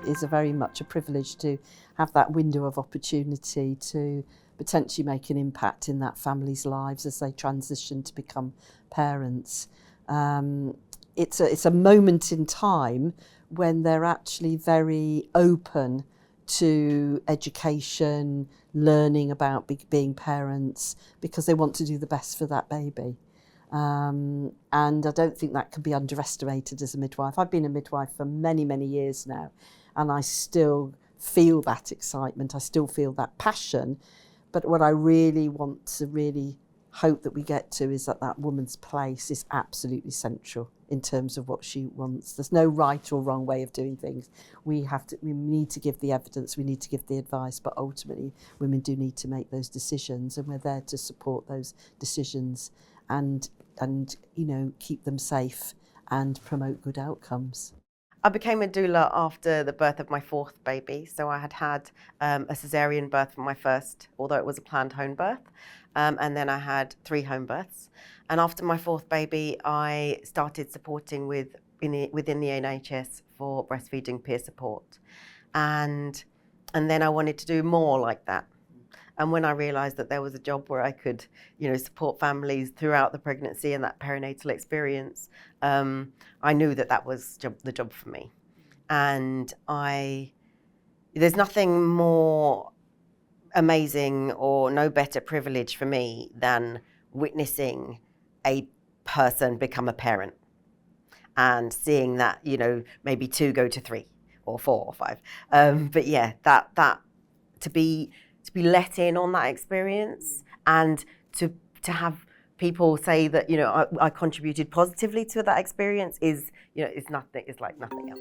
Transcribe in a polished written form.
it is very much a privilege to have that window of opportunity to potentially make an impact in that family's lives as they transition to become parents. It's a moment in time when they're actually very open to education, learning about being parents, because they want to do the best for that baby. And I don't think that can be underestimated as a midwife. I've been a midwife for many, many years now, and I still feel that excitement, I still feel that passion. But what I really want to really hope that we get to is that woman's place is absolutely central in terms of what she wants. There's no right or wrong way of doing things. We need to give the evidence, we need to give the advice, but ultimately women do need to make those decisions, and we're there to support those decisions and keep them safe and promote good outcomes. I became a doula after the birth of my fourth baby. So I had a caesarean birth for my first, although it was a planned home birth. And then I had 3 home births. And after my fourth baby, I started supporting within the NHS for breastfeeding peer support. And then I wanted to do more like that. And when I realised that there was a job where I could, support families throughout the pregnancy and that perinatal experience, I knew that was the job for me. And there's nothing more amazing or no better privilege for me than witnessing a person become a parent and seeing that, maybe 2 go to 3 or 4 or 5. But yeah, that to be let in on that experience and to have people say that I contributed positively to that experience is like nothing else.